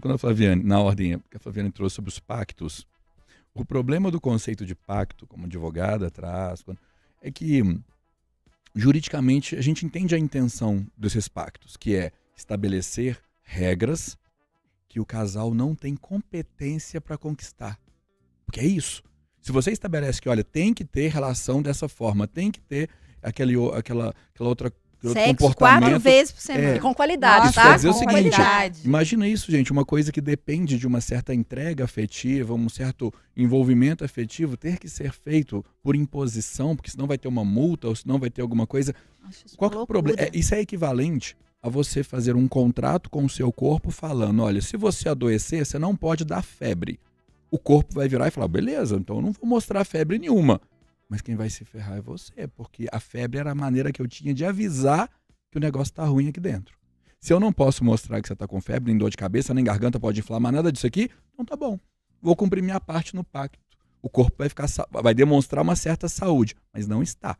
quando a Flaviane, na ordem que a Flaviane trouxe sobre os pactos, o problema do conceito de pacto, como advogada traz, é que juridicamente a gente entende a intenção desses pactos, que é estabelecer regras que o casal não tem competência para conquistar. Porque é isso. Se você estabelece que, olha, tem que ter relação dessa forma, tem que ter aquela outra Sexo comportamento. 4 vezes por semana. Com qualidade, Isso tá? quer dizer o Com seguinte, qualidade. imagina isso, gente, uma coisa que depende de uma certa entrega afetiva, um certo envolvimento afetivo, ter que ser feito por imposição, porque senão vai ter uma multa, ou senão vai ter alguma coisa. Qual que é o problema? Isso é equivalente a você fazer um contrato com o seu corpo falando, olha, se você adoecer, você não pode dar febre. O corpo vai virar e falar, beleza, então eu não vou mostrar febre nenhuma. Mas quem vai se ferrar é você, porque a febre era a maneira que eu tinha de avisar que o negócio está ruim aqui dentro. Se eu não posso mostrar que você está com febre, nem dor de cabeça, nem garganta pode inflamar, nada disso aqui, então tá bom. Vou cumprir minha parte no pacto. O corpo vai demonstrar uma certa saúde, mas não está.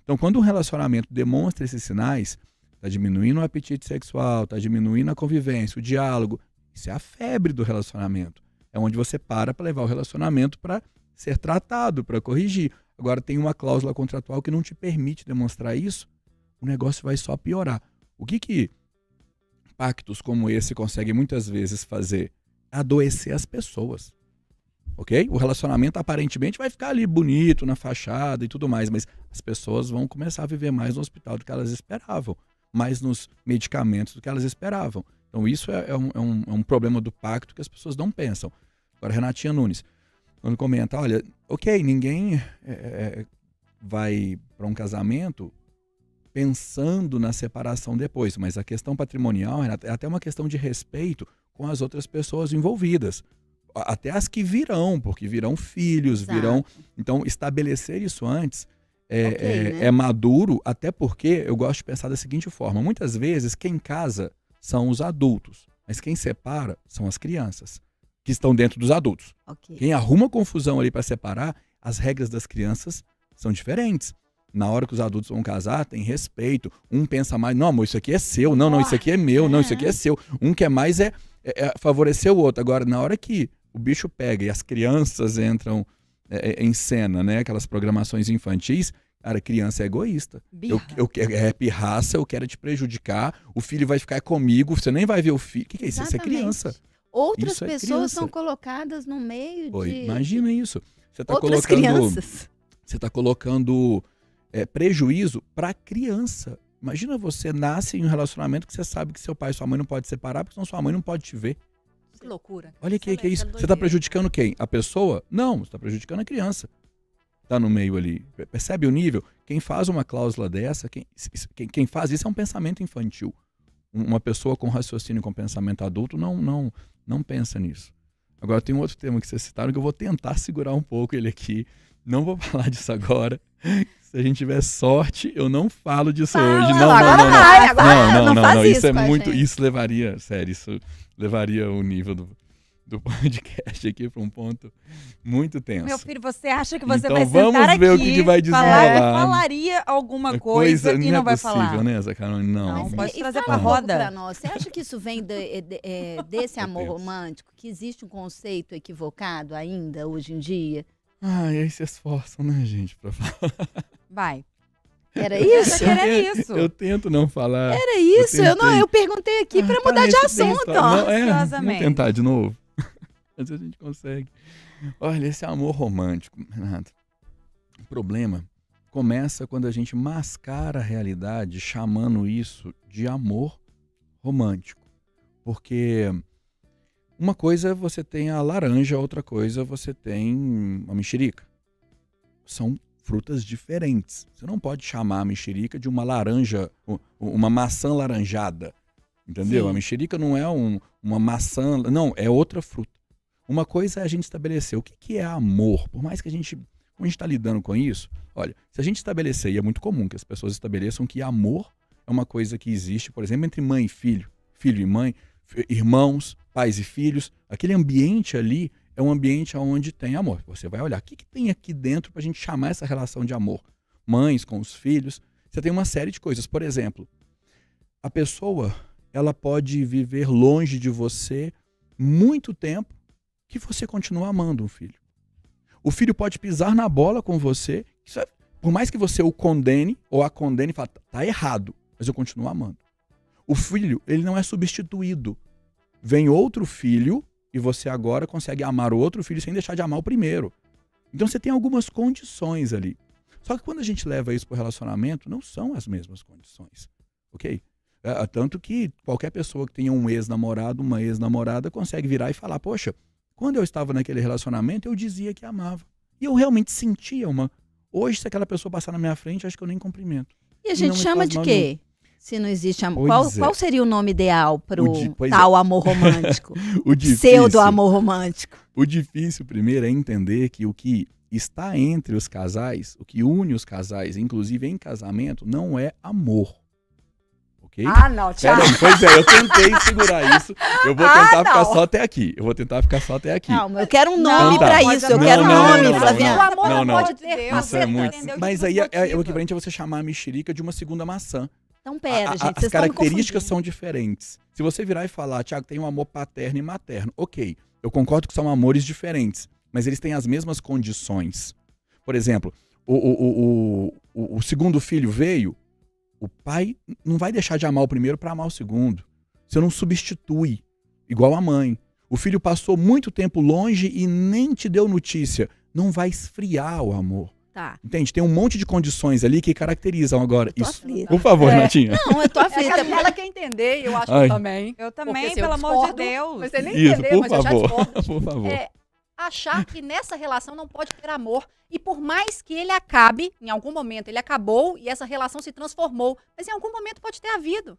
Então, quando um relacionamento demonstra esses sinais, está diminuindo o apetite sexual, está diminuindo a convivência, o diálogo, isso é a febre do relacionamento. É onde você para levar o relacionamento para ser tratado, para corrigir. Agora, tem uma cláusula contratual que não te permite demonstrar isso, o negócio vai só piorar. O que pactos como esse conseguem muitas vezes fazer? Adoecer as pessoas. Ok? O relacionamento aparentemente vai ficar ali bonito, na fachada e tudo mais, mas as pessoas vão começar a viver mais no hospital do que elas esperavam, mais nos medicamentos do que elas esperavam. Então, isso é um problema do pacto que as pessoas não pensam. Agora, Renatinha Nunes, quando comenta, olha, ok, ninguém vai para um casamento pensando na separação depois, mas a questão patrimonial é até uma questão de respeito com as outras pessoas envolvidas, até as que virão, porque virão filhos, virão... Então, estabelecer isso antes né? É maduro, até porque eu gosto de pensar da seguinte forma, muitas vezes quem casa são os adultos, mas quem separa são as crianças, que estão dentro dos adultos. Quem arruma confusão ali para separar, as regras das crianças são diferentes. Na hora que os adultos vão casar, tem respeito. Um pensa mais, não, amor, isso aqui é seu. Não, isso aqui é meu. Não, isso aqui é seu. Um quer mais favorecer o outro. Agora, na hora que o bicho pega e as crianças entram em cena, né? Aquelas programações infantis, cara, criança é egoísta. Eu quero pirraça, eu quero te prejudicar. O filho vai ficar comigo, você nem vai ver o filho. O que é isso? Isso é criança. Outras isso pessoas são colocadas no meio de... Imagina isso. Você tá outras crianças. Você está colocando prejuízo para a criança. Imagina você nasce em um relacionamento que você sabe que seu pai e sua mãe não podem separar, porque senão sua mãe não pode te ver. Que loucura. Olha que é isso. Você está prejudicando quem? A pessoa? Não, você está prejudicando a criança. Está no meio ali. Percebe o nível? Quem faz uma cláusula dessa, quem faz isso é um pensamento infantil. Uma pessoa com raciocínio, com pensamento adulto, não pensa nisso. Agora, tem um outro tema que vocês citaram que eu vou tentar segurar um pouco ele aqui. Não vou falar disso agora. Se a gente tiver sorte, eu não falo disso hoje. Não. Isso levaria, sério, isso levaria o nível do podcast aqui para um ponto muito tenso. Meu filho, você acha que você então, vai sentar aqui... vamos ver o que vai desenrolar. Falaria alguma coisa e não vai falar. Não é possível, né, Zacarone? Não. Pode trazer pra roda. Pra nós. Você acha que isso vem desse amor romântico? Que existe um conceito equivocado ainda, hoje em dia? Ai, aí se esforçam, né, gente, pra falar. Vai. Era isso? Eu tento não falar. Era isso? Eu perguntei aqui pra mudar de assunto. Vamos tentar de novo. Às vezes a gente consegue. Olha, esse amor romântico, Renato. O problema começa quando a gente mascara a realidade chamando isso de amor romântico. Porque uma coisa você tem a laranja, outra coisa você tem a mexerica. São frutas diferentes. Você não pode chamar a mexerica de uma laranja, uma maçã laranjada. Entendeu? Sim. A mexerica não é uma maçã, não, é outra fruta. Uma coisa é a gente estabelecer o que é amor. Por mais que como a gente está lidando com isso, olha, se a gente estabelecer, e é muito comum que as pessoas estabeleçam que amor é uma coisa que existe, por exemplo, entre mãe e filho, filho e mãe, irmãos, pais e filhos, aquele ambiente ali é um ambiente onde tem amor. Você vai olhar, o que tem aqui dentro para a gente chamar essa relação de amor? Mães com os filhos, você tem uma série de coisas. Por exemplo, a pessoa, ela pode viver longe de você muito tempo que você continua amando um filho. O filho pode pisar na bola com você, por mais que você o condene ou a condene e fale, tá errado, mas eu continuo amando. O filho, ele não é substituído. Vem outro filho e você agora consegue amar o outro filho sem deixar de amar o primeiro. Então você tem algumas condições ali. Só que quando a gente leva isso para o relacionamento, não são as mesmas condições, ok? Tanto que qualquer pessoa que tenha um ex-namorado, uma ex-namorada, consegue virar e falar, poxa, quando eu estava naquele relacionamento, eu dizia que amava. E eu realmente sentia uma... Hoje, se aquela pessoa passar na minha frente, acho que eu nem cumprimento. E a gente chama de quê? Se não existe amor. Qual seria o nome ideal para o amor romântico? O pseudo-amor romântico. O difícil, primeiro, é entender que o que está entre os casais, o que une os casais, inclusive em casamento, não é amor. Okay? Ah, não, Thiago. Pois é, eu tentei segurar isso. Eu vou tentar ficar só até aqui. Calma, eu quero um nome pra isso. Eu quero um nome, Flaviana. O amor não pode ter Mas aí o equivalente é você chamar a mexerica de uma segunda maçã. Então, pera, gente, as características são diferentes. Se você virar e falar, Thiago, tem um amor paterno e materno. Ok, eu concordo que são amores diferentes, mas eles têm as mesmas condições. Por exemplo, o segundo filho veio, o pai não vai deixar de amar o primeiro para amar o segundo. Você não substitui, igual a mãe. O filho passou muito tempo longe e nem te deu notícia. Não vai esfriar o amor. Tá. Entende? Tem um monte de condições ali que caracterizam agora isso. Aflita. Por favor, Natinha. Não, eu tô aflita. Ela quer entender, eu acho que também. Eu também, pelo amor de Deus. Você nem Isso, entendeu, por mas favor, eu já discordo. por favor. Achar que nessa relação não pode ter amor. E por mais que ele acabe, em algum momento ele acabou e essa relação se transformou, mas em algum momento pode ter havido.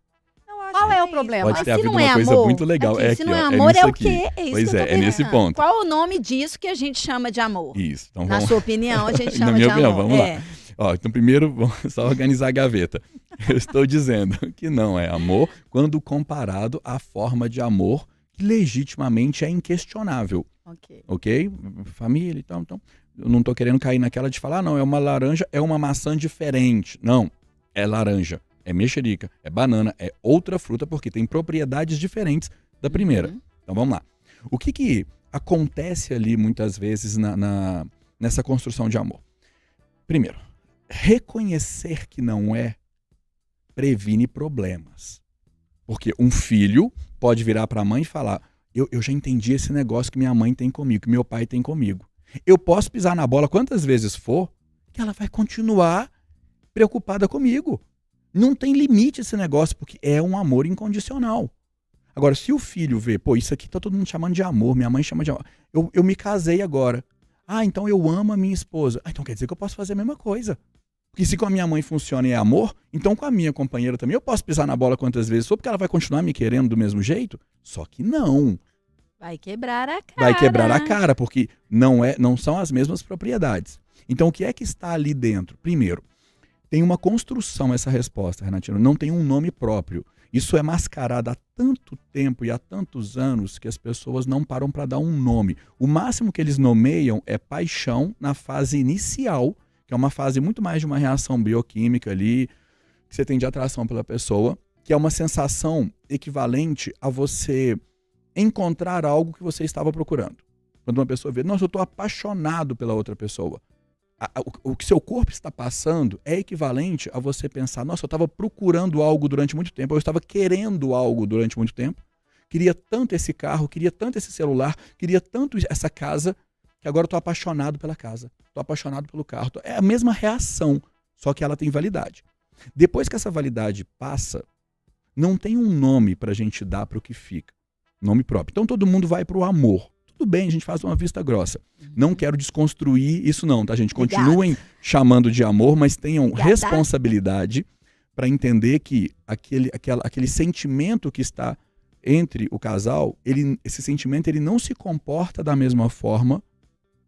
Qual é o problema? Pode ter Mas se havido não é uma coisa amor, muito legal. aqui, É se aqui, não é ó, amor, é o nisso quê? aqui. É isso Pois que eu é, tô é nesse pensando. ponto. Qual o nome disso que a gente chama de amor? Isso. Então Na vamos... sua opinião, a gente Na chama minha de opinião, amor. vamos lá. Ó, então primeiro, vamos só organizar a gaveta. Eu estou dizendo que não é amor quando comparado à forma de amor que legitimamente é inquestionável. Ok? Família e tal. Então, eu não estou querendo cair naquela de falar, não, é uma laranja, é uma maçã diferente. Não, é laranja, é mexerica, é banana, é outra fruta, porque tem propriedades diferentes da primeira. Então vamos lá. O que acontece ali muitas vezes nessa construção de amor? Primeiro, reconhecer que não é previne problemas. Porque um filho pode virar para a mãe e falar, eu já entendi esse negócio que minha mãe tem comigo, que meu pai tem comigo. Eu posso pisar na bola quantas vezes for, que ela vai continuar preocupada comigo. Não tem limite esse negócio, porque é um amor incondicional. Agora, se o filho vê, pô, isso aqui tá todo mundo chamando de amor, minha mãe chama de amor. Eu me casei agora. Ah, então eu amo a minha esposa. Ah, então quer dizer que eu posso fazer a mesma coisa. Porque se com a minha mãe funciona e é amor, então com a minha companheira também eu posso pisar na bola quantas vezes for, porque ela vai continuar me querendo do mesmo jeito? Só que não. Vai quebrar a cara. Vai quebrar a cara, porque não são as mesmas propriedades. Então o que é que está ali dentro? Primeiro, tem uma construção essa resposta, Renatinho, não tem um nome próprio. Isso é mascarado há tanto tempo e há tantos anos que as pessoas não param para dar um nome. O máximo que eles nomeiam é paixão na fase inicial, que é uma fase muito mais de uma reação bioquímica ali, que você tem de atração pela pessoa, que é uma sensação equivalente a você encontrar algo que você estava procurando. Quando uma pessoa vê, nossa, eu estou apaixonado pela outra pessoa. O que seu corpo está passando é equivalente a você pensar, nossa, eu estava procurando algo durante muito tempo, eu estava querendo algo durante muito tempo, queria tanto esse carro, queria tanto esse celular, queria tanto essa casa, que agora eu estou apaixonado pela casa, estou apaixonado pelo carro. É a mesma reação, só que ela tem validade. Depois que essa validade passa, não tem um nome para a gente dar para o que fica, nome próprio. Então todo mundo vai para o amor. Tudo bem, a gente faz uma vista grossa. Não quero desconstruir isso não, tá, gente? Continuem chamando de amor, mas tenham responsabilidade para entender que aquele sentimento que está entre o casal, esse sentimento ele não se comporta da mesma forma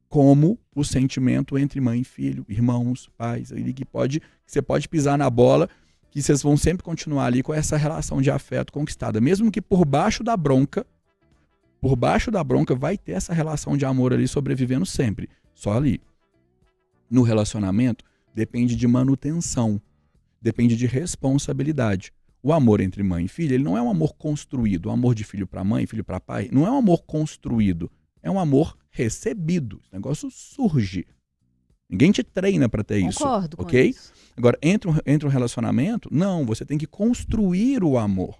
como o sentimento entre mãe e filho, irmãos, pais. Você pode pisar na bola, que vocês vão sempre continuar ali com essa relação de afeto conquistada. Mesmo que por baixo da bronca vai ter essa relação de amor ali sobrevivendo sempre. Só ali. No relacionamento, depende de manutenção. Depende de responsabilidade. O amor entre mãe e filha, ele não é um amor construído. O amor de filho para mãe, filho para pai, não é um amor construído. É um amor recebido. Esse negócio surge. Ninguém te treina para ter isso. Concordo com ok? isso. Agora, entre um relacionamento, não, você tem que construir o amor.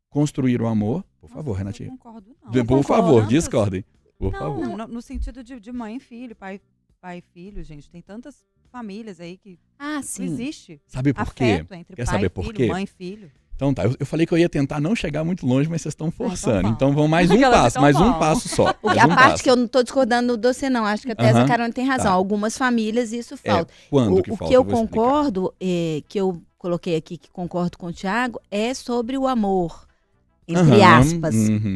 Construir o amor, por favor, Renatinha. Não concordo, não. Por favor, discordem. Por favor. Não, no sentido de mãe e filho, pai e filho, gente. Tem tantas famílias aí que não existe Sabe por quê? afeto entre Quer pai saber e por filho, quê? mãe e filho. Então tá, eu falei que eu ia tentar não chegar muito longe, mas vocês estão forçando. então Então vamos mais um Aquelas, passo, então mais um vamos. passo só. A mais um parte passo. que eu não estou discordando do você, não. Acho que até essa Carol tem razão. tá. Algumas famílias isso falta. Quando que O falta? que eu vou explicar. concordo, que eu coloquei aqui, que concordo com o Thiago, é sobre o amor, entre aspas,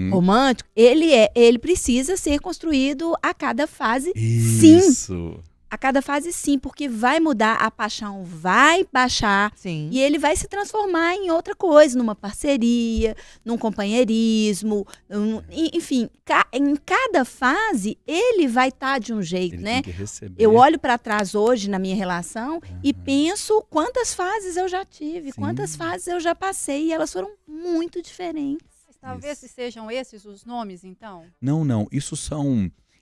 romântico. Ele precisa ser construído a cada fase, sim. Isso. A cada fase, sim, porque vai mudar, a paixão vai baixar. Sim. E ele vai se transformar em outra coisa, numa parceria, num companheirismo, enfim, em cada fase ele vai estar de um jeito, Ele né? tem que receber. Eu olho para trás hoje na minha relação e penso quantas fases eu já tive, Sim. quantas fases eu já passei e elas foram muito diferentes. Mas talvez sejam esses os nomes, então? Não.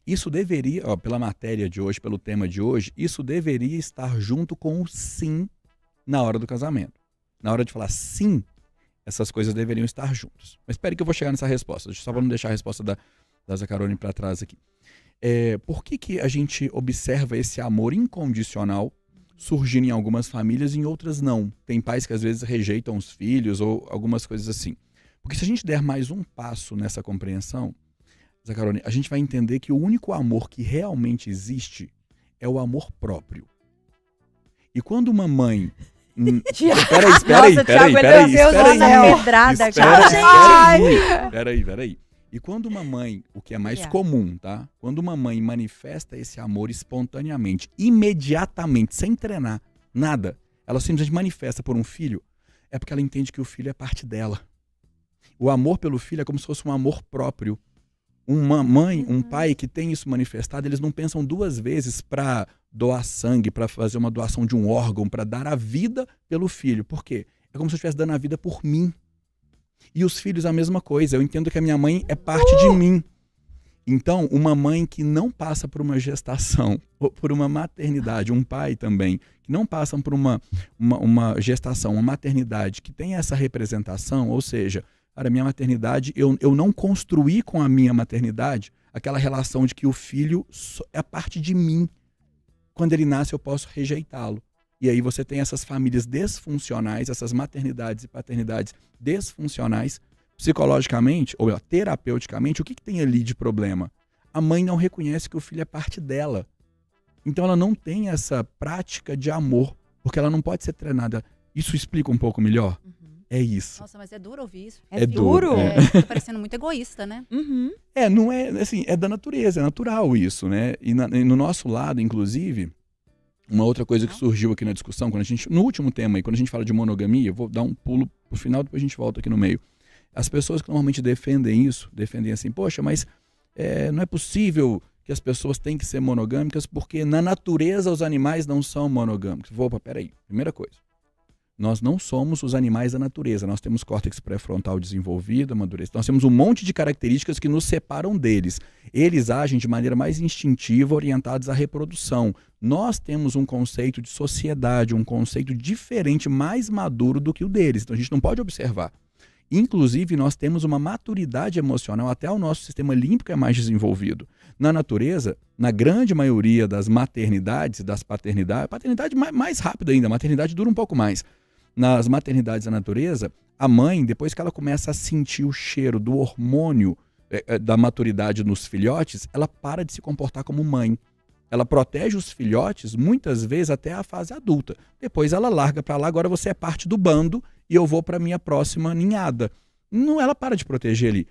Isso deveria, pela matéria de hoje, pelo tema de hoje, isso deveria estar junto com o sim na hora do casamento. Na hora de falar sim, essas coisas deveriam estar juntas. Mas espere que eu vou chegar nessa resposta. Só para não deixar a resposta da Zacarone para trás aqui. Por que a gente observa esse amor incondicional surgindo em algumas famílias e em outras não? Tem pais que às vezes rejeitam os filhos ou algumas coisas assim. Porque se a gente der mais um passo nessa compreensão, Zacarone, a gente vai entender que o único amor que realmente existe é o amor próprio. E quando uma mãe... Peraí. E quando uma mãe, o que é mais comum, tá? Quando uma mãe manifesta esse amor espontaneamente, imediatamente, sem treinar, nada, ela simplesmente manifesta por um filho, é porque ela entende que o filho é parte dela. O amor pelo filho é como se fosse um amor próprio. Uma mãe, um pai que tem isso manifestado, eles não pensam duas vezes para doar sangue, para fazer uma doação de um órgão, para dar a vida pelo filho. Por quê? É como se eu estivesse dando a vida por mim. E os filhos a mesma coisa. Eu entendo que a minha mãe é parte de mim. Então, uma mãe que não passa por uma gestação, ou por uma maternidade, um pai também, que não passam por uma gestação, uma maternidade, que tem essa representação, ou seja, a minha maternidade, eu não construí com a minha maternidade aquela relação de que o filho é parte de mim. Quando ele nasce, eu posso rejeitá-lo. E aí você tem essas famílias desfuncionais, essas maternidades e paternidades desfuncionais, psicologicamente ou terapeuticamente. O que tem ali de problema? A mãe não reconhece que o filho é parte dela. Então ela não tem essa prática de amor, porque ela não pode ser treinada. Isso explica um pouco melhor? É isso. Nossa, mas é duro ouvir isso. É duro. Tá parecendo muito egoísta, né? Não é, assim, é da natureza, é natural isso, né? E no nosso lado, inclusive, uma outra coisa que surgiu aqui na discussão, no último tema aí, quando a gente fala de monogamia, eu vou dar um pulo pro final, depois a gente volta aqui no meio. As pessoas que normalmente defendem isso, defendem assim, poxa, mas não é possível que as pessoas têm que ser monogâmicas, porque na natureza os animais não são monogâmicos. Peraí, primeira coisa. Nós não somos os animais da natureza. Nós temos córtex pré-frontal desenvolvido, amadurecido. Nós temos um monte de características que nos separam deles. Eles agem de maneira mais instintiva, orientados à reprodução. Nós temos um conceito de sociedade, um conceito diferente, mais maduro do que o deles. Então a gente não pode observar. Inclusive, nós temos uma maturidade emocional, até o nosso sistema límbico é mais desenvolvido. Na natureza, na grande maioria das maternidades, das paternidades, paternidade mais rápida ainda, a maternidade dura um pouco mais. Nas maternidades da natureza, a mãe, depois que ela começa a sentir o cheiro do hormônio da maturidade nos filhotes, ela para de se comportar como mãe. Ela protege os filhotes, muitas vezes, até a fase adulta. Depois ela larga para lá, agora você é parte do bando e eu vou para minha próxima ninhada. Não, ela para de proteger ali.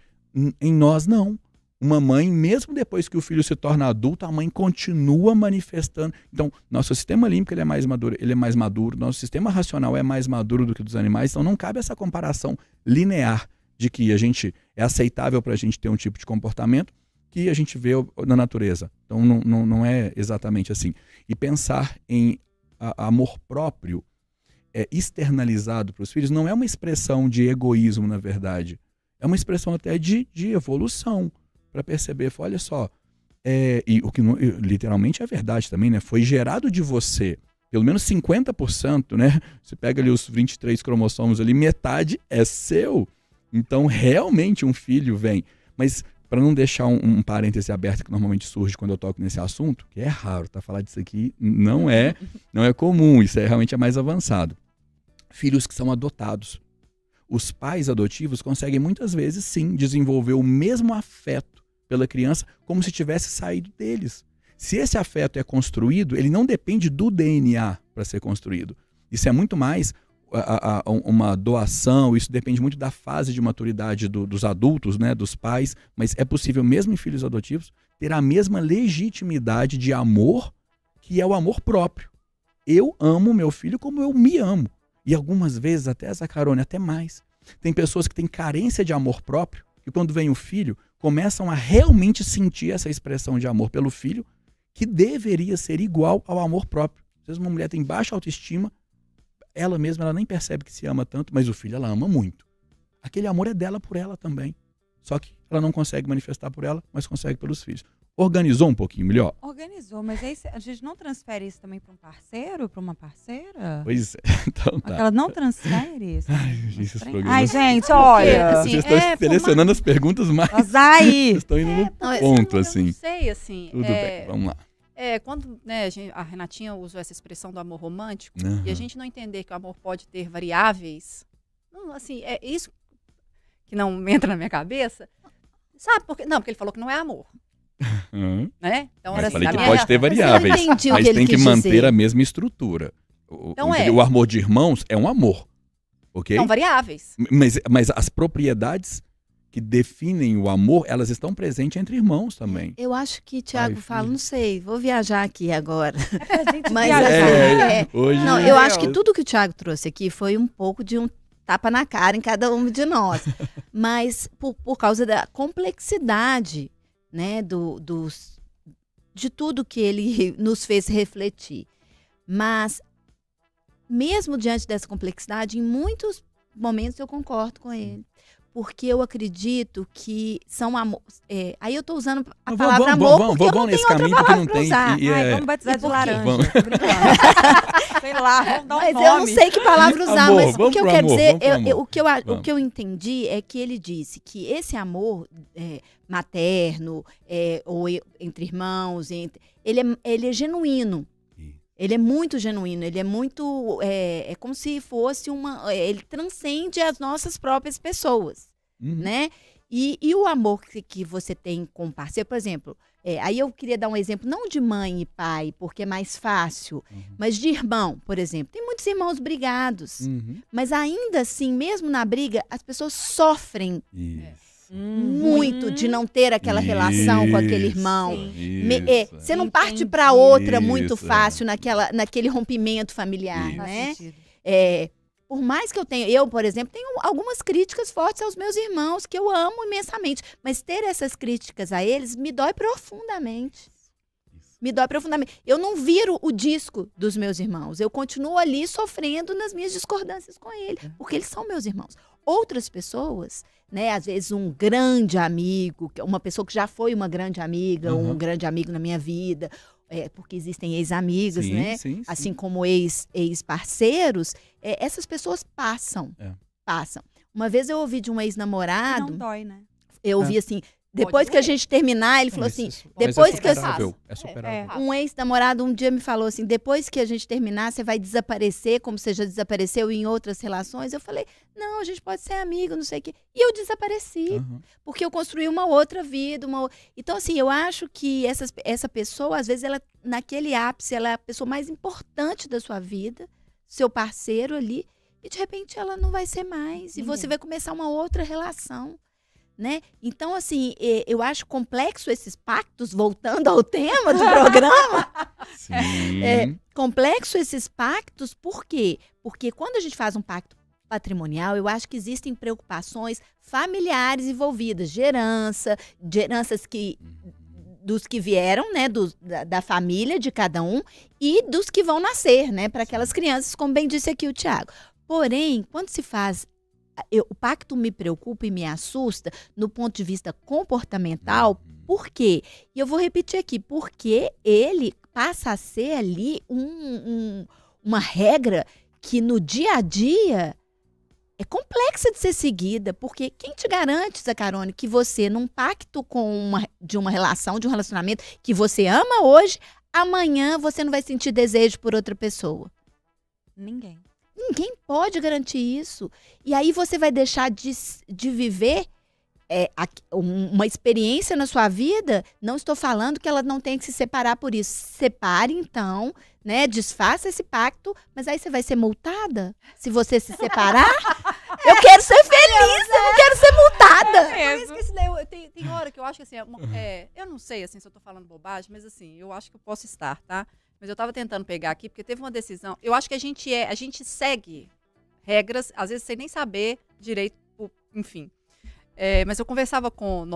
Em nós, não. Uma mãe, mesmo depois que o filho se torna adulto, a mãe continua manifestando. Então, nosso sistema límbico ele é mais maduro, nosso sistema racional é mais maduro do que o dos animais, então não cabe essa comparação linear de que é aceitável para a gente ter um tipo de comportamento que a gente vê na natureza. Então, não é exatamente assim. E pensar em amor próprio externalizado para os filhos não é uma expressão de egoísmo, na verdade. É uma expressão até de evolução, para perceber, olha só, e o que literalmente é verdade também, né? Foi gerado de você, pelo menos 50%, né? Você pega ali os 23 cromossomos ali, metade é seu. Então, realmente um filho vem. Mas, para não deixar um parêntese aberto que normalmente surge quando eu toco nesse assunto, que é raro, tá? Falar disso aqui não é comum, isso realmente é mais avançado. Filhos que são adotados. Os pais adotivos conseguem muitas vezes, sim, desenvolver o mesmo afeto pela criança como se tivesse saído deles. Se esse afeto é construído, ele não depende do DNA para ser construído. Isso é muito mais uma doação, isso depende muito da fase de maturidade dos adultos, né, dos pais, mas é possível, mesmo em filhos adotivos, ter a mesma legitimidade de amor que é o amor próprio. Eu amo meu filho como eu me amo. E algumas vezes, até Zacarone, até mais. Tem pessoas que têm carência de amor próprio e quando vem o filho, começam a realmente sentir essa expressão de amor pelo filho que deveria ser igual ao amor próprio. Às vezes uma mulher tem baixa autoestima, ela mesma ela nem percebe que se ama tanto, mas o filho ela ama muito. Aquele amor é dela por ela também. Só que ela não consegue manifestar por ela, mas consegue pelos filhos. Organizou um pouquinho melhor? Organizou, mas aí a gente não transfere isso também para um parceiro, para uma parceira? Pois é, então tá. Ela não transfere isso? Ai, gente, olha. Assim, vocês estão selecionando as perguntas mais. Aí. Vocês estão indo no ponto, assim. Eu não sei, assim. Tudo bem, vamos lá. Quando a Renatinha usou essa expressão do amor romântico, e a gente não entender que o amor pode ter variáveis, não, assim, é isso que não entra na minha cabeça. Sabe por quê? Não, porque ele falou que não é amor. Né? Então, mas falei que pode ter variáveis, mas tem que manter a mesma estrutura. Então o amor de irmãos é um amor, ok? São variáveis. Mas as propriedades que definem o amor, elas estão presentes entre irmãos também. Eu acho que Tiago fala, não sei, vou viajar aqui agora. Mas hoje não, eu acho que tudo que o Tiago trouxe aqui foi um pouco de um tapa na cara em cada um de nós. Mas por causa da complexidade, né, de tudo que ele nos fez refletir. Mas, mesmo diante dessa complexidade, em muitos momentos eu concordo com ele. Porque eu acredito que são amor. Aí eu estou usando a palavra amor porque eu não tenho outra palavra para usar. Vamos batizar de laranja. Sei lá, vamos dar um nome. Mas eu não sei que palavra usar, amor, mas o que eu quero dizer, o que eu entendi é que ele disse que esse amor materno, ou entre irmãos, ele é genuíno. Ele é muito genuíno, ele é muito... É como se fosse ele transcende as nossas próprias pessoas, né? E o amor que você tem com o parceiro, por exemplo, aí eu queria dar um exemplo, não de mãe e pai, porque é mais fácil, mas de irmão, por exemplo. Tem muitos irmãos brigados, mas ainda assim, mesmo na briga, as pessoas sofrem muito de não ter aquela relação com aquele irmão. Você não parte para outra muito fácil naquele rompimento familiar, né? Por mais que eu, por exemplo, tenho algumas críticas fortes aos meus irmãos, que eu amo imensamente, mas ter essas críticas a eles me dói profundamente. Me dói profundamente. Eu não viro o disco dos meus irmãos, eu continuo ali sofrendo nas minhas discordâncias com eles, porque eles são meus irmãos. Outras pessoas, né, às vezes um grande amigo, uma pessoa que já foi uma grande amiga, um grande amigo na minha vida, porque existem ex-amigas, né? Sim. Assim como ex-parceiros, essas pessoas passam. Uma vez eu ouvi de um ex-namorado... Não dói, né? Eu ouvi assim... Depois que a gente terminar, ele falou assim, depois que é superável. Um ex-namorado um dia me falou assim, depois que a gente terminar, você vai desaparecer, como você já desapareceu em outras relações. Eu falei, não, a gente pode ser amigo, não sei o quê. E eu desapareci, porque eu construí uma outra vida. Então, assim, eu acho que essa pessoa, às vezes, ela naquele ápice, ela é a pessoa mais importante da sua vida, seu parceiro ali, e de repente ela não vai ser mais. E você vai começar uma outra relação. Né? Então, assim, eu acho complexo esses pactos, voltando ao tema do programa. Complexo esses pactos, por quê? Porque quando a gente faz um pacto patrimonial, eu acho que existem preocupações familiares envolvidas, de heranças dos que vieram, né, da família de cada um e dos que vão nascer, né, para aquelas crianças, como bem disse aqui o Tiago. Porém, quando se faz, o pacto me preocupa e me assusta no ponto de vista comportamental. Por quê? E eu vou repetir aqui, porque ele passa a ser ali uma regra que no dia a dia é complexa de ser seguida, porque quem te garante, Zaccaroni, que você, num pacto de uma relação, de um relacionamento que você ama hoje, amanhã você não vai sentir desejo por outra pessoa? Ninguém. Ninguém pode garantir isso. E aí você vai deixar de viver uma experiência na sua vida. Não estou falando que ela não tem que se separar por isso. Separe, então, né? Desfaça esse pacto, mas aí você vai ser multada se você se separar. Eu quero ser feliz, eu não quero ser multada. Por isso que esse daí, tem hora que eu acho que assim, eu não sei assim, se eu tô falando bobagem, mas assim, eu acho que eu posso estar, tá? Mas eu tava tentando pegar aqui, porque teve uma decisão. Eu acho que a gente segue regras, às vezes sem nem saber direito, enfim. Mas eu conversava com o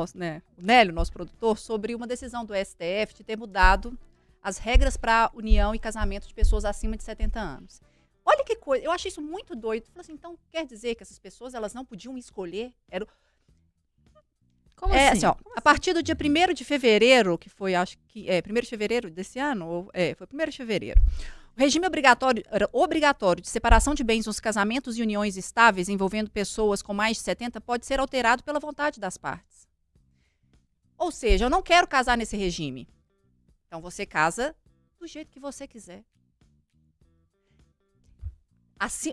Nélio, nosso produtor, sobre uma decisão do STF de ter mudado as regras para união e casamento de pessoas acima de 70 anos. Olha que coisa, eu achei isso muito doido. Eu falei assim, então quer dizer que essas pessoas elas não podiam escolher? Como assim? Assim, ó, a partir do dia 1º de fevereiro, que foi, acho que 1º de fevereiro desse ano, foi 1º de fevereiro, o regime obrigatório de separação de bens nos casamentos e uniões estáveis envolvendo pessoas com mais de 70 pode ser alterado pela vontade das partes. Ou seja, eu não quero casar nesse regime. Então você casa do jeito que você quiser.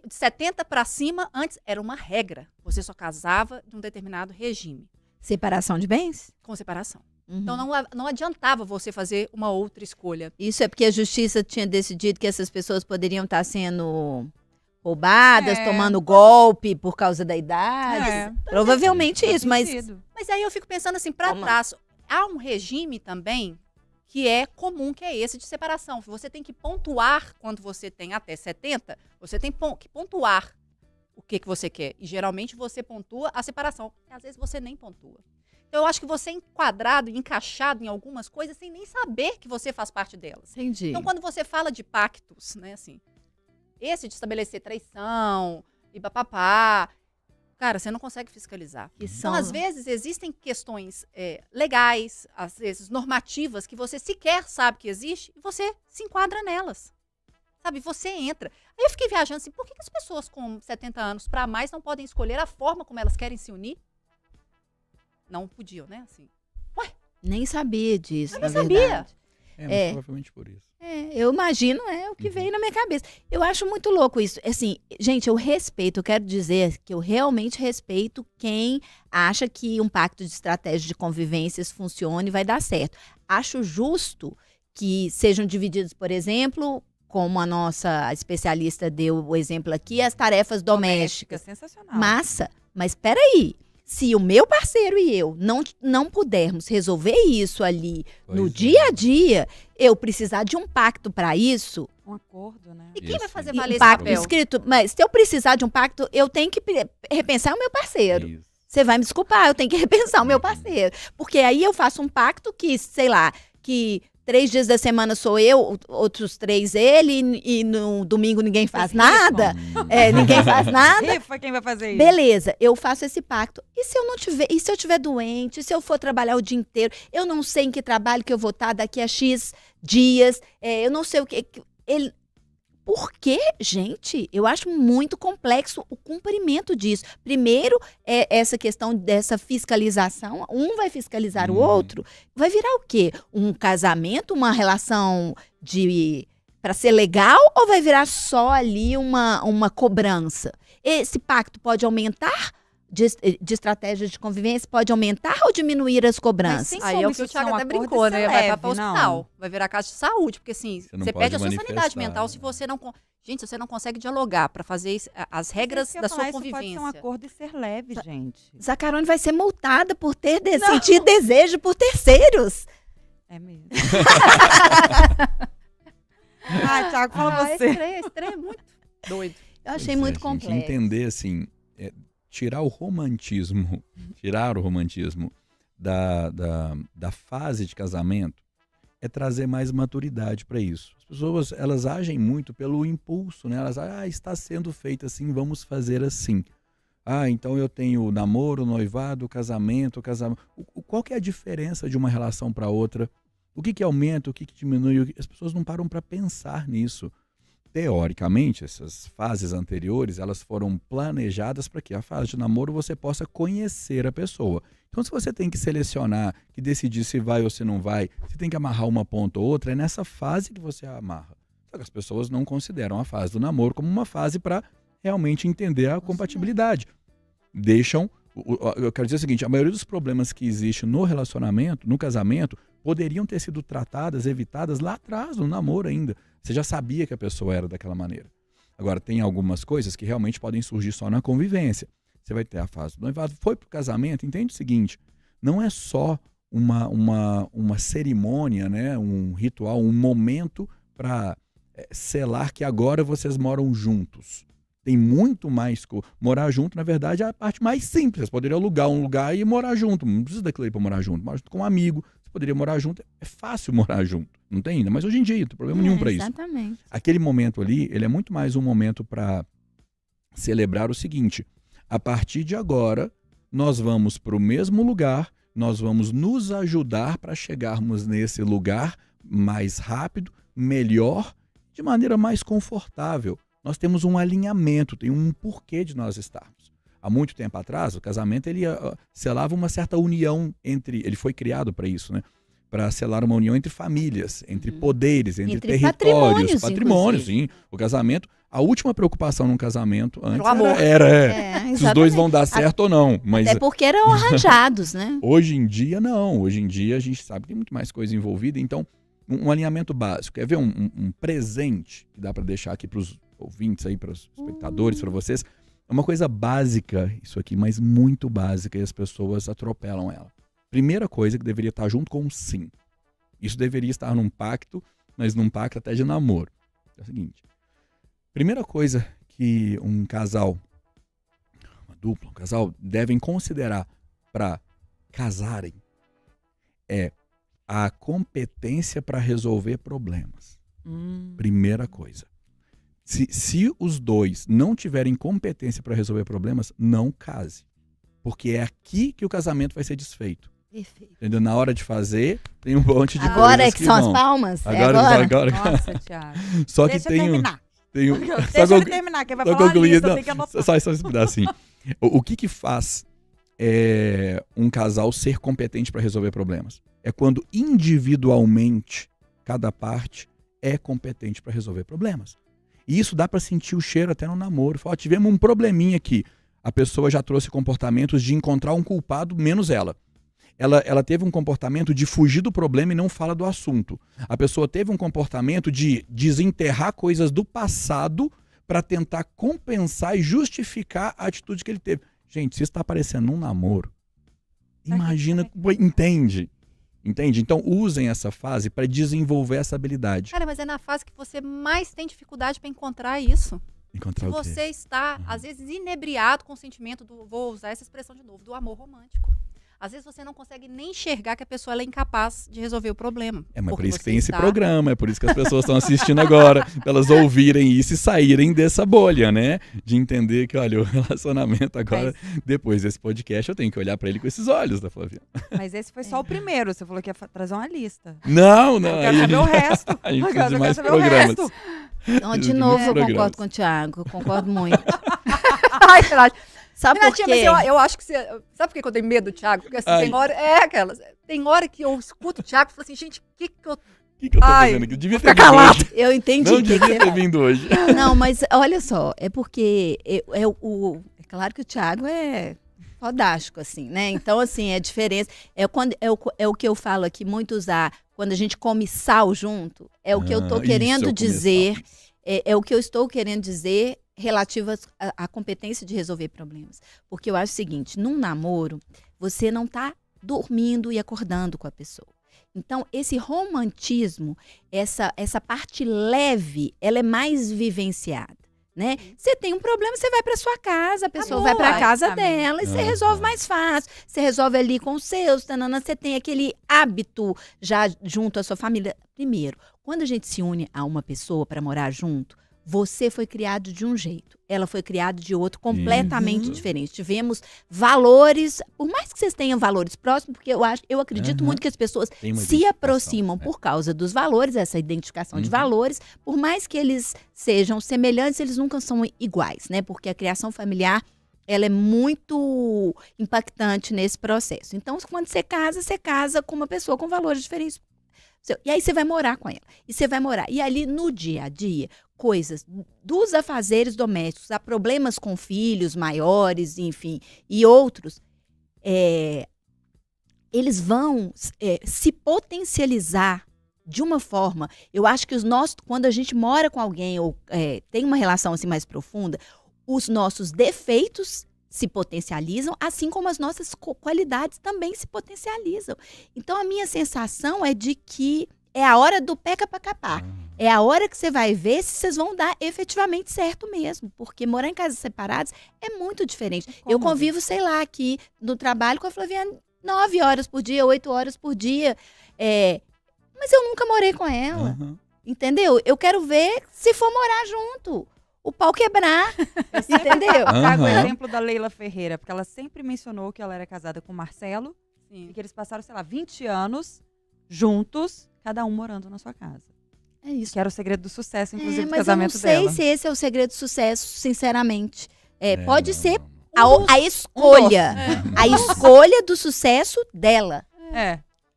De 70 para cima, antes era uma regra. Você só casava de um determinado regime. Separação de bens? Com separação. Então não adiantava você fazer uma outra escolha. Isso é porque a justiça tinha decidido que essas pessoas poderiam estar sendo roubadas, tomando golpe por causa da idade. Provavelmente isso, mas aí eu fico pensando assim, para trás, há um regime também que é comum, que é esse de separação. Você tem que pontuar quando você tem até 70, você tem que pontuar o que você quer. E geralmente você pontua a separação, e às vezes você nem pontua. Então eu acho que você é enquadrado e encaixado em algumas coisas sem nem saber que você faz parte delas. Entendi. Então quando você fala de pactos, né, assim, esse de estabelecer traição e papapá, cara, você não consegue fiscalizar. Então, às vezes, existem questões legais, às vezes normativas, que você sequer sabe que existe e você se enquadra nelas. Sabe, você entra. Aí eu fiquei viajando assim, por que as pessoas com 70 anos para mais não podem escolher a forma como elas querem se unir? Não podiam, né? Assim. Ué? Nem sabia disso, na verdade. Sabia. Mas provavelmente por isso. Eu imagino, o que veio na minha cabeça. Eu acho muito louco isso. Assim, gente, eu quero dizer que eu realmente respeito quem acha que um pacto de estratégia de convivências funcione e vai dar certo. Acho justo que sejam divididos, por exemplo, como a nossa especialista deu o exemplo aqui, as tarefas domésticas. Sensacional. Massa, mas peraí. Se o meu parceiro e eu não pudermos resolver isso ali no dia a dia, eu precisar de um pacto para isso. Um acordo, né? E quem vai fazer valer esse pacto papel? Escrito, mas se eu precisar de um pacto, eu tenho que repensar o meu parceiro. Você vai me desculpar, eu tenho que repensar o meu parceiro. Porque aí eu faço um pacto que, sei lá, que 3 dias da semana sou eu, outros 3 ele, e no domingo ninguém faz nada. Ninguém faz nada. Rifa, quem vai fazer isso? Beleza, eu faço esse pacto. E se eu não tiver, e se eu estiver doente, se eu for trabalhar o dia inteiro, eu não sei em que trabalho que eu vou estar daqui a X dias, eu não sei o que. Por quê, gente? Eu acho muito complexo o cumprimento disso. Primeiro, essa questão dessa fiscalização. Um vai fiscalizar o outro. Vai virar o quê? Um casamento, uma relação para ser legal, ou vai virar só ali uma cobrança? Esse pacto pode aumentar de estratégias de convivência, pode aumentar ou diminuir as cobranças? Aí é o que o Thiago até brincou, né? Vai para o hospital, vai virar casa de saúde, porque assim, você perde a sua sanidade mental se você não... Gente, se você não consegue dialogar para fazer as regras da sua convivência. Pode ser um acordo e ser leve, gente. Zaccaroni vai ser multada por ter sentido desejo por terceiros. É mesmo. Thiago, fala você. Esse trem é muito doido. Eu achei muito complexo. Entender, assim, tirar o romantismo da fase de casamento é trazer mais maturidade para isso. As pessoas, elas agem muito pelo impulso, né? Elas está sendo feito assim, vamos fazer assim. Então eu tenho namoro, noivado, casamento. Qual que é a diferença de uma relação para outra? O que aumenta, o que diminui? As pessoas não param para pensar nisso. Teoricamente, essas fases anteriores, elas foram planejadas para que a fase de namoro você possa conhecer a pessoa. Então, se você tem que selecionar, que decidir se vai ou se não vai, se tem que amarrar uma ponta ou outra, é nessa fase que você amarra. Só que as pessoas não consideram a fase do namoro como uma fase para realmente entender a compatibilidade. Eu quero dizer o seguinte, a maioria dos problemas que existe no relacionamento, no casamento, poderiam ter sido tratadas, evitadas lá atrás, no namoro ainda. Você já sabia que a pessoa era daquela maneira. Agora, tem algumas coisas que realmente podem surgir só na convivência. Você vai ter a fase do noivado, foi pro casamento, entende o seguinte, não é só uma cerimônia, né, um ritual, um momento para selar que agora vocês moram juntos. Tem muito mais. Morar junto, na verdade, é a parte mais simples. Você poderia alugar um lugar e morar junto. Não precisa daquilo aí para morar junto. Mora junto com um amigo. Você poderia morar junto. É fácil morar junto. Não tem ainda. Mas hoje em dia, não tem problema nenhum para isso. Exatamente. Aquele momento ali, ele é muito mais um momento para celebrar o seguinte. A partir de agora, nós vamos para o mesmo lugar. Nós vamos nos ajudar para chegarmos nesse lugar mais rápido, melhor, de maneira mais confortável. Nós temos um alinhamento, tem um porquê de nós estarmos. Há muito tempo atrás, o casamento ele selava uma certa união ele foi criado para isso, né? Para selar uma união entre famílias, entre poderes, entre territórios, patrimônios, sim. O casamento, a última preocupação num casamento antes era se os dois vão dar certo ou não. Mas, até porque eram arranjados, né? Hoje em dia, não. Hoje em dia, a gente sabe que tem muito mais coisa envolvida. Então, um alinhamento básico. Quer ver um presente que dá para deixar aqui para os ouvintes aí, para os espectadores, para vocês? É uma coisa básica, isso aqui, mas muito básica, e as pessoas atropelam ela. Primeira coisa que deveria estar junto com um sim. Isso deveria estar num pacto, mas num pacto até de namoro. É o seguinte, primeira coisa que um casal, uma dupla, um casal, devem considerar para casarem é a competência para resolver problemas. Primeira coisa. Se os dois não tiverem competência para resolver problemas, não case. Porque é aqui que o casamento vai ser desfeito. Perfeito. Entendeu? Na hora de fazer, tem um monte de agora coisas é que são as palmas? Agora. Nossa, Thiago. Só que Deixa eu terminar. Deixa ele terminar, que vai falar isso, eu tenho que anotar. Só esse pedacinho. O que faz um casal ser competente para resolver problemas? É quando individualmente cada parte é competente para resolver problemas. E isso dá para sentir o cheiro até no namoro. Fala, tivemos um probleminha aqui. A pessoa já trouxe comportamentos de encontrar um culpado menos ela. Ela teve um comportamento de fugir do problema e não fala do assunto. A pessoa teve um comportamento de desenterrar coisas do passado para tentar compensar e justificar a atitude que ele teve. Gente, se isso está aparecendo num namoro, imagina, entende? Então usem essa fase para desenvolver essa habilidade. Cara, mas é na fase que você mais tem dificuldade para encontrar isso. Encontrar o quê? Você está, às vezes, inebriado com o sentimento vou usar essa expressão de novo, do amor romântico. Às vezes você não consegue nem enxergar que a pessoa ela é incapaz de resolver o problema. Mas por isso que tem esse programa, é por isso que as pessoas estão assistindo agora, para elas ouvirem isso e saírem dessa bolha, né? De entender que, olha, o relacionamento agora, depois desse podcast, eu tenho que olhar para ele com esses olhos, da Flaviana. Mas esse foi só o primeiro, você falou que ia trazer uma lista. Não. Eu quero saber o resto. A gente precisa de mais programas. Não, de novo, eu concordo com o Thiago, eu concordo muito. Ai, verdade. Sabe por quê? Mas eu acho que você... Sabe por que eu tenho medo do Thiago? Porque assim, tem hora que eu escuto o Thiago e falo assim, gente, o que eu tô fazendo aqui? Eu devia ter vindo hoje. Eu entendi. Não devia ter vindo hoje. Não, mas olha só, é porque é claro que o Thiago é fodástico, assim, né? Então, assim, é a diferença. É o que eu falo aqui, muito usar, quando a gente come sal junto, é o que eu tô querendo dizer, é o que eu estou querendo dizer relativas à competência de resolver problemas. Porque eu acho o seguinte, num namoro, você não está dormindo e acordando com a pessoa. Então, esse romantismo, essa parte leve, ela é mais vivenciada, né? Você tem um problema, você vai para sua casa, a pessoa vai para casa dela e você resolve mais fácil. Você resolve ali com os seus, você tem aquele hábito já junto à sua família. Primeiro, quando a gente se une a uma pessoa para morar junto, você foi criado de um jeito, ela foi criada de outro, completamente diferente. Tivemos valores, por mais que vocês tenham valores próximos, porque eu acredito muito que as pessoas se aproximam por causa dos valores, essa identificação de valores, por mais que eles sejam semelhantes, eles nunca são iguais, né? Porque a criação familiar, ela é muito impactante nesse processo. Então, quando você casa com uma pessoa com valores diferentes. E aí você vai morar com ela. E você vai morar. E ali no dia a dia, coisas dos afazeres domésticos, há problemas com filhos maiores, enfim, e outros, eles vão se potencializar de uma forma. Eu acho que quando a gente mora com alguém ou tem uma relação assim mais profunda, os nossos defeitos se potencializam, assim como as nossas qualidades também se potencializam. Então, a minha sensação é de que é a hora do peca para capar. É a hora que você vai ver se vocês vão dar efetivamente certo mesmo. Porque morar em casas separadas é muito diferente. Eu convivo, sei lá, aqui no trabalho com a Flaviana 9 horas por dia, 8 horas por dia. Mas eu nunca morei com ela. Entendeu? Eu quero ver se for morar junto. O pau quebrar, entendeu? Eu trago o exemplo da Leila Ferreira, porque ela sempre mencionou que ela era casada com o Marcelo e que eles passaram, sei lá, 20 anos juntos, cada um morando na sua casa. É isso. Que era o segredo do sucesso, inclusive, do casamento dela. Mas eu não sei se esse é o segredo do sucesso, sinceramente. Pode ser a escolha. A escolha do sucesso dela.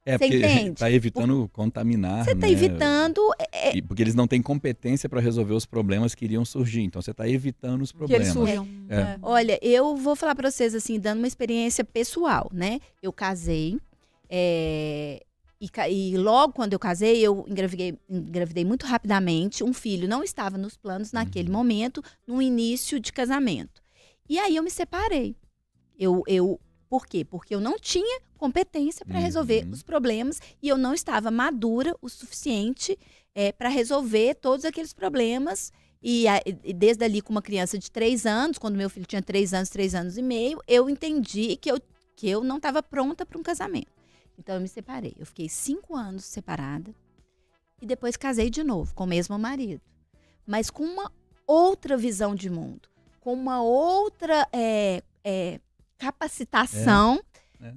Porque está evitando contaminar. Você está evitando. Porque eles não têm competência para resolver os problemas que iriam surgir. Então você está evitando os problemas. Que eles surjam. Olha, eu vou falar para vocês, assim, dando uma experiência pessoal, né? Eu casei. E logo quando eu casei, eu engravidei muito rapidamente. Um filho não estava nos planos naquele momento, no início de casamento. E aí eu me separei. Por quê? Porque eu não tinha competência para resolver os problemas e eu não estava madura o suficiente para resolver todos aqueles problemas. E desde ali, com uma criança de 3 anos, quando meu filho tinha 3 anos e meio, eu entendi que eu não estava pronta para um casamento. Então eu me separei. Eu fiquei 5 anos separada e depois casei de novo com o mesmo marido. Mas com uma outra visão de mundo, com uma outra capacitação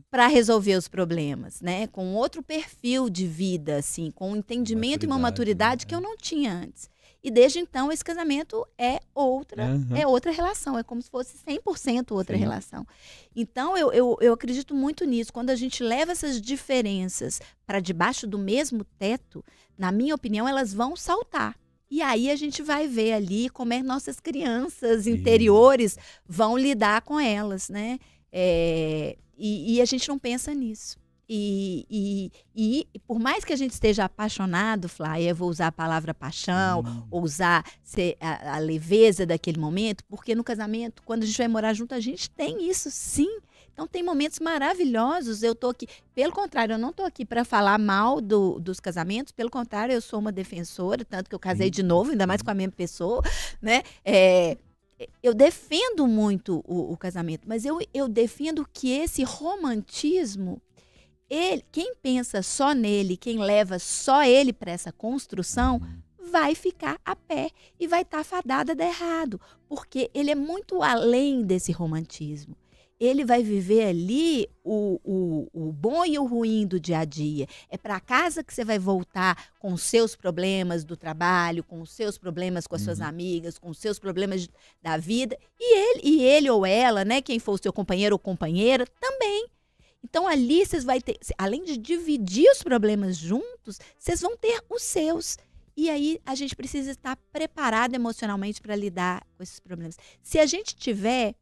para resolver os problemas, né? Com outro perfil de vida, assim, com um entendimento e uma maturidade que eu não tinha antes. E desde então esse casamento é outra relação, é como se fosse 100% outra relação. Então eu acredito muito nisso. Quando a gente leva essas diferenças para debaixo do mesmo teto, na minha opinião, elas vão saltar. E aí a gente vai ver ali como nossas crianças interiores vão lidar com elas, né? E a gente não pensa nisso. E por mais que a gente esteja apaixonado, Flávia, eu vou usar a palavra paixão, ou usar a leveza daquele momento, porque no casamento, quando a gente vai morar junto, a gente tem isso sim. Então tem momentos maravilhosos. Eu tô aqui, pelo contrário, eu não tô aqui para falar mal dos casamentos, pelo contrário, eu sou uma defensora, tanto que eu casei de novo, ainda mais com a mesma pessoa, né? Eu defendo muito o casamento, mas eu defendo que esse romantismo, quem pensa só nele, quem leva só ele para essa construção, vai ficar a pé e vai estar fadada de errado, porque ele é muito além desse romantismo. Ele vai viver ali o bom e o ruim do dia a dia. É para casa que você vai voltar com os seus problemas do trabalho, com os seus problemas com as suas amigas, com os seus problemas da vida. E ele ou ela, né, quem for o seu companheiro ou companheira, também. Então ali vocês vão ter, além de dividir os problemas juntos, vocês vão ter os seus. E aí a gente precisa estar preparado emocionalmente para lidar com esses problemas. Se a gente tiver...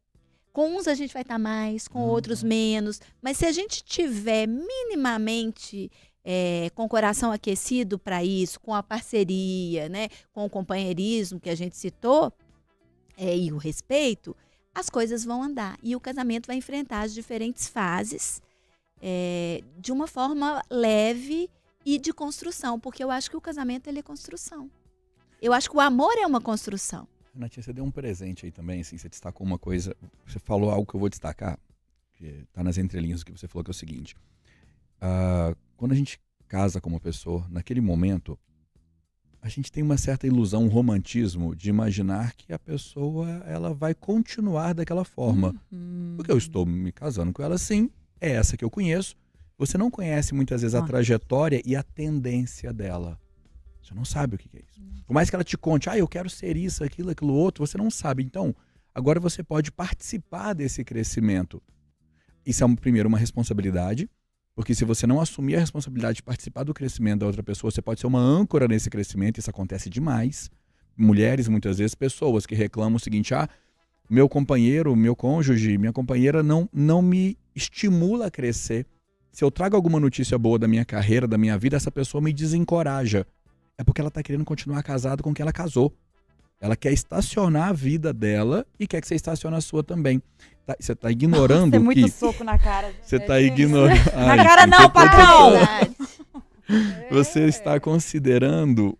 Com uns a gente vai estar mais, com outros menos. Mas se a gente tiver minimamente com o coração aquecido para isso, com a parceria, né, com o companheirismo que a gente citou, e o respeito, as coisas vão andar. E o casamento vai enfrentar as diferentes fases de uma forma leve e de construção. Porque eu acho que o casamento ele é construção. Eu acho que o amor é uma construção. Renatinha, você deu um presente aí também, assim, você destacou uma coisa, você falou algo que eu vou destacar, que tá nas entrelinhas do que você falou, que é o seguinte, quando a gente casa com uma pessoa, naquele momento, a gente tem uma certa ilusão, um romantismo de imaginar que a pessoa ela vai continuar daquela forma. Porque eu estou me casando com ela, sim, é essa que eu conheço. Você não conhece muitas vezes a trajetória e a tendência dela. Você não sabe o que é isso. Por mais que ela te conte, eu quero ser isso, aquilo outro, você não sabe. Então, agora você pode participar desse crescimento. Isso é, primeiro, uma responsabilidade. Porque se você não assumir a responsabilidade de participar do crescimento da outra pessoa, você pode ser uma âncora nesse crescimento, isso acontece demais. Mulheres, muitas vezes, pessoas que reclamam o seguinte, meu companheiro, meu cônjuge, minha companheira não me estimula a crescer. Se eu trago alguma notícia boa da minha carreira, da minha vida, essa pessoa me desencoraja. É porque ela está querendo continuar casada com quem ela casou. Ela quer estacionar a vida dela e quer que você estacione a sua também. Você está ignorando que... muito soco na cara. Você está ignorando... Na cara não, patrão! Você está considerando,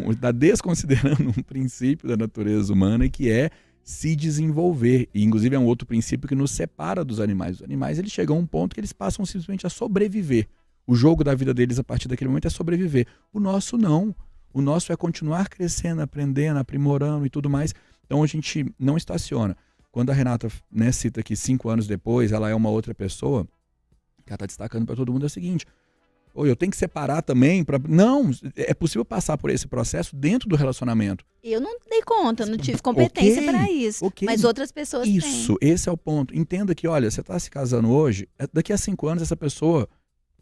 está desconsiderando um princípio da natureza humana que é se desenvolver. E, inclusive, é um outro princípio que nos separa dos animais. Os animais, eles chegam a um ponto que eles passam simplesmente a sobreviver. O jogo da vida deles, a partir daquele momento, é sobreviver. O nosso, não. O nosso é continuar crescendo, aprendendo, aprimorando e tudo mais. Então, a gente não estaciona. Quando a Renata, né, cita que 5 anos depois ela é uma outra pessoa, que ela está destacando para todo mundo é o seguinte, eu tenho que separar também? Não, é possível passar por esse processo dentro do relacionamento. Eu não dei conta, não tive competência para isso, mas outras pessoas têm. Isso, esse é o ponto. Entenda que, olha, você está se casando hoje, daqui a 5 anos essa pessoa,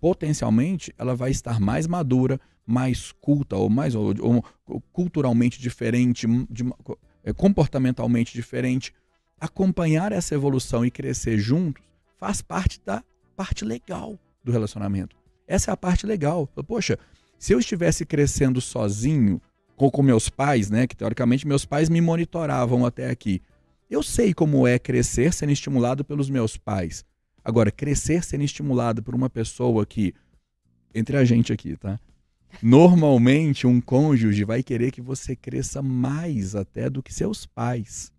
potencialmente, ela vai estar mais madura, mais culta, ou culturalmente diferente, comportamentalmente diferente. Acompanhar essa evolução e crescer juntos faz parte da parte legal do relacionamento. Essa é a parte legal. Poxa, se eu estivesse crescendo sozinho, com meus pais, né, que teoricamente meus pais me monitoravam até aqui, eu sei como é crescer sendo estimulado pelos meus pais. Agora, crescer sendo estimulado por uma pessoa que, entre a gente aqui, tá? Normalmente um cônjuge vai querer que você cresça mais até do que seus pais.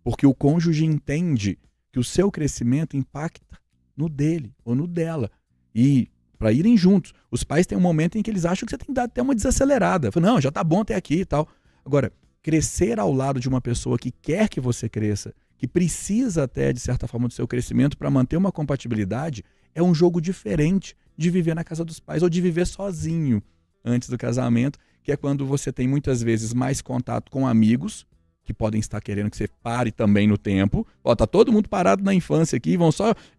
Porque o cônjuge entende que o seu crescimento impacta no dele ou no dela. E para irem juntos. Os pais têm um momento em que eles acham que você tem que dar até uma desacelerada. Não, já tá bom até aqui e tal. Agora, crescer ao lado de uma pessoa que quer que você cresça, que precisa até, de certa forma, do seu crescimento para manter uma compatibilidade, é um jogo diferente de viver na casa dos pais ou de viver sozinho antes do casamento, que é quando você tem muitas vezes mais contato com amigos, que podem estar querendo que você pare também no tempo. Tá todo mundo parado na infância aqui,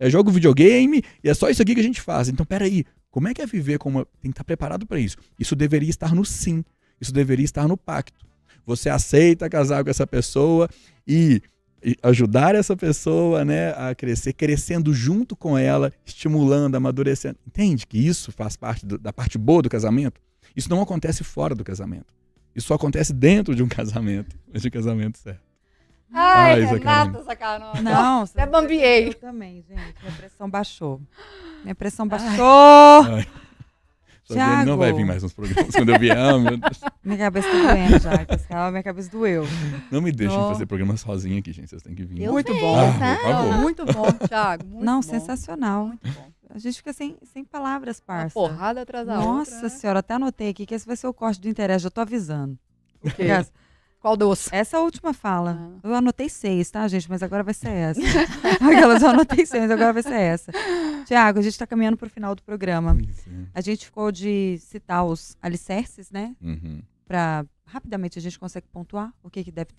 joga videogame e é só isso aqui que a gente faz. Então, peraí, como é que é viver com uma... Tem que estar preparado para isso. Isso deveria estar no sim, isso deveria estar no pacto. Você aceita casar com essa pessoa e ajudar essa pessoa, né, a crescer, crescendo junto com ela, estimulando, amadurecendo. Entende que isso faz parte da parte boa do casamento? Isso não acontece fora do casamento. Isso só acontece dentro de um casamento. De casamento certo. Ai, Renata, sacanagem. Não, até bambiei. Eu também, gente. Minha pressão baixou. Ai. Ele não vai vir mais nos programas quando eu vier. Meu Deus. Minha cabeça tá doendo já. Minha cabeça doeu. Não me deixem fazer programa sozinho aqui, gente. Vocês têm que vir. Muito bom. Por favor. Muito bom, Thiago. Muito bom. Sensacional. Muito bom. A gente fica sem palavras, parça. Uma porrada atrás da outra. Nossa senhora, até anotei aqui que esse vai ser o corte do interesse, já tô avisando. Okay. Qual doce? Essa última fala. Eu anotei 6, tá, gente? Mas agora vai ser essa. Eu anotei 6, mas agora vai ser essa. Tiago, a gente tá caminhando pro final do programa. A gente ficou de citar os alicerces, né? Pra rapidamente a gente consegue pontuar o que deve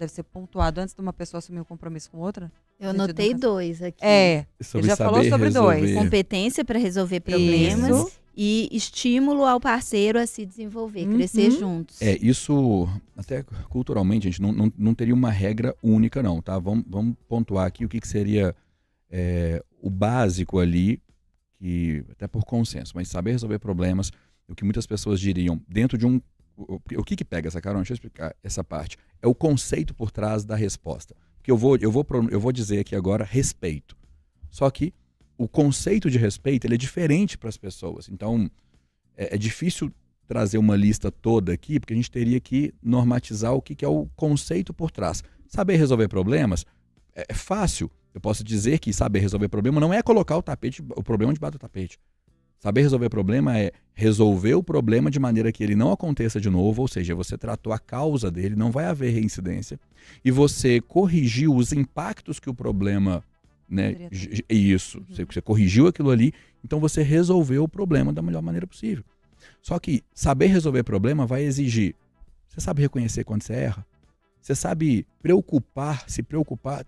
ser pontuado antes de uma pessoa assumir um compromisso com outra? Eu anotei 2 aqui. Ele já falou sobre 2. Competência para resolver problemas. Isso. E estímulo ao parceiro a se desenvolver, crescer juntos. Isso até culturalmente a gente não teria uma regra única não, tá? Vamos pontuar aqui o que seria o básico ali, que até por consenso, mas saber resolver problemas, o que muitas pessoas diriam dentro de um... O que pega essa carona? Deixa eu explicar essa parte. É o conceito por trás da resposta. Porque eu vou dizer aqui agora respeito. Só que o conceito de respeito ele é diferente para as pessoas. Então, é difícil trazer uma lista toda aqui, porque a gente teria que normatizar o que é o conceito por trás. Saber resolver problemas é fácil. Eu posso dizer que saber resolver problema não é colocar o problema debaixo do tapete. Saber resolver problema é resolver o problema de maneira que ele não aconteça de novo, ou seja, você tratou a causa dele, não vai haver reincidência, e você corrigiu os impactos que o problema, né, isso, você corrigiu aquilo ali, então você resolveu o problema da melhor maneira possível. Só que saber resolver problema vai exigir, você sabe reconhecer quando você erra? Você sabe se preocupar,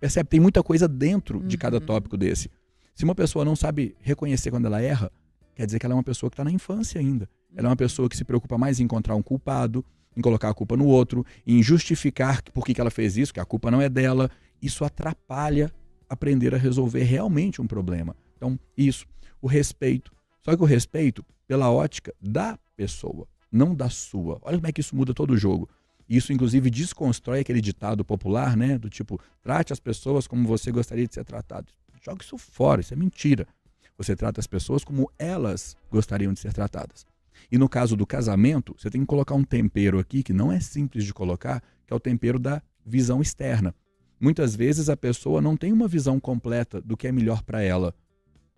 percebe, tem muita coisa dentro de cada tópico desse. Se uma pessoa não sabe reconhecer quando ela erra, quer dizer que ela é uma pessoa que está na infância ainda. Ela é uma pessoa que se preocupa mais em encontrar um culpado, em colocar a culpa no outro, em justificar por que ela fez isso, que a culpa não é dela. Isso atrapalha aprender a resolver realmente um problema. Então, isso, o respeito. Só que o respeito pela ótica da pessoa, não da sua. Olha como é que isso muda todo o jogo. Isso, inclusive, desconstrói aquele ditado popular, né? Do tipo, trate as pessoas como você gostaria de ser tratado. Joga isso fora, isso é mentira. Você trata as pessoas como elas gostariam de ser tratadas. E no caso do casamento, você tem que colocar um tempero aqui, que não é simples de colocar, que é o tempero da visão externa. Muitas vezes a pessoa não tem uma visão completa do que é melhor para ela.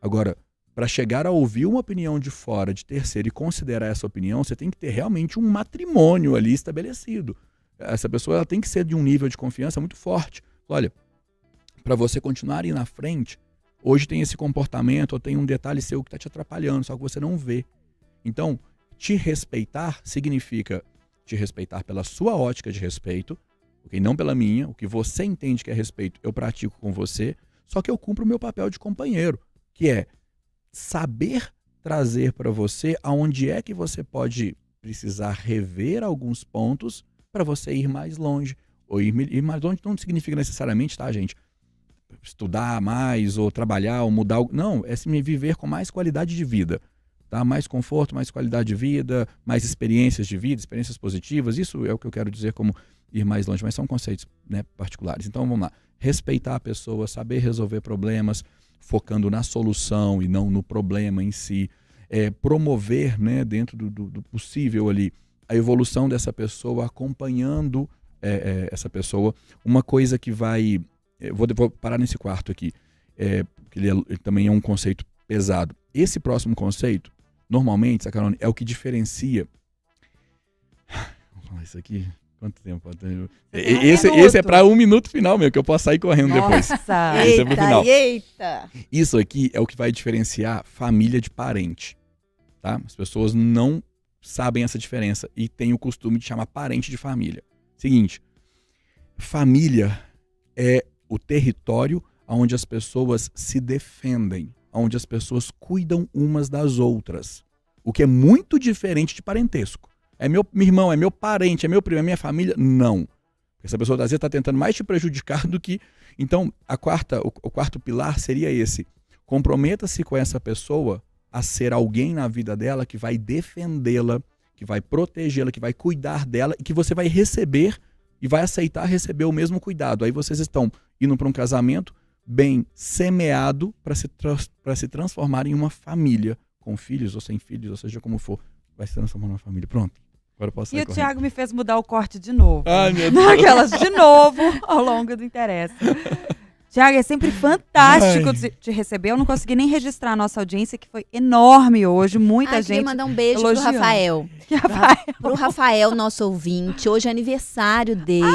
Agora, para chegar a ouvir uma opinião de fora, de terceiro, e considerar essa opinião, você tem que ter realmente um matrimônio ali estabelecido. Essa pessoa ela tem que ser de um nível de confiança muito forte. Olha, para você continuar aí na frente, hoje tem esse comportamento, ou tem um detalhe seu que está te atrapalhando, só que você não vê. Então, te respeitar significa te respeitar pela sua ótica de respeito, okay? Não pela minha. O que você entende que é respeito, eu pratico com você, só que eu cumpro o meu papel de companheiro, que é saber trazer para você aonde é que você pode precisar rever alguns pontos para você ir mais longe. Ou ir mais longe não significa necessariamente, tá, gente? Estudar mais, ou trabalhar, ou mudar. Não, é me viver com mais qualidade de vida. Tá? Mais conforto, mais qualidade de vida, mais experiências de vida, experiências positivas. Isso é o que eu quero dizer como ir mais longe, mas são conceitos, né, particulares. Então vamos lá. Respeitar a pessoa, saber resolver problemas, focando na solução e não no problema em si. Promover, né, dentro do possível ali, a evolução dessa pessoa, acompanhando essa pessoa. Uma coisa que vai... Vou parar nesse quarto aqui, que ele também é um conceito pesado. Esse próximo conceito, normalmente, Sacarone, é o que diferencia... Vamos falar isso aqui... Quanto tempo? Esse é para 1 minuto final mesmo, que eu posso sair correndo depois. Nossa! Esse é pro final. Eita! Isso aqui é o que vai diferenciar família de parente. Tá? As pessoas não sabem essa diferença e têm o costume de chamar parente de família. Seguinte, família é o território onde as pessoas se defendem, onde as pessoas cuidam umas das outras. O que é muito diferente de parentesco. É meu irmão, é meu parente, é meu primo, é minha família? Não. Essa pessoa, às vezes, está tentando mais te prejudicar do que... Então, o quarto pilar seria esse. Comprometa-se com essa pessoa a ser alguém na vida dela que vai defendê-la, que vai protegê-la, que vai cuidar dela e que você vai receber e vai aceitar receber o mesmo cuidado. Aí vocês estão indo para um casamento bem semeado para se transformar em uma família, com filhos ou sem filhos, ou seja como for. Vai se transformar numa família. Pronto. Agora eu posso sair E o correndo. Thiago me fez mudar o corte de novo. Ai, meu Deus. Aquelas de novo ao longo do Interessa. Thiago, é sempre fantástico te receber. Eu não consegui nem registrar a nossa audiência, que foi enorme hoje. Muita gente. Queria mandar um beijo elogiando. pro Rafael. Pro Rafael, nosso ouvinte. Hoje é aniversário dele.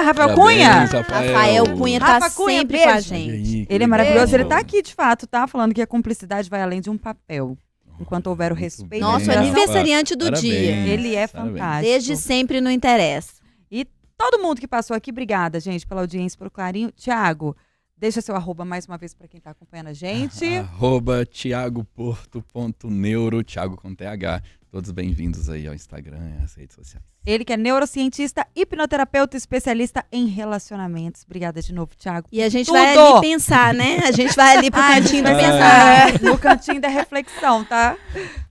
Rafael Cunha? Rafael Cunha tá Rafa Cunha, sempre beijo. com a gente. Ele é maravilhoso. Ele tá aqui, de fato, tá? Falando que a cumplicidade vai além de um papel. Enquanto houver o respeito. Nosso admiração. aniversariante do dia. Ele é Parabéns. fantástico. Desde sempre não interessa. E todo mundo que passou aqui, obrigada, gente, pela audiência, pelo carinho. Thiago, deixa seu arroba mais uma vez para quem tá acompanhando a gente. @thiago.neuro, Thiago com TH. Todos bem-vindos aí ao Instagram e às redes sociais. Ele que é neurocientista, hipnoterapeuta, especialista em relacionamentos. Obrigada de novo, Thiago. E a gente vai ali pensar, né? A gente vai ali pro cantinho do pensar. No cantinho da reflexão, tá?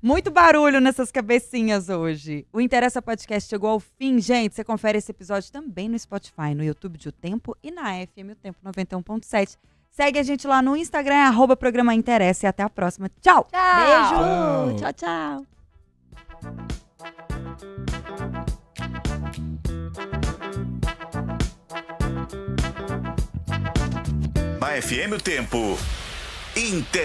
Muito barulho nessas cabecinhas hoje. O Interessa Podcast chegou ao fim, gente. Você confere esse episódio também no Spotify, no YouTube de O Tempo e na FM O Tempo 91.7. Segue a gente lá no Instagram, @programa Interessa. E até a próxima. Tchau! Beijo! Tchau, tchau. Na FM o tempo interessa.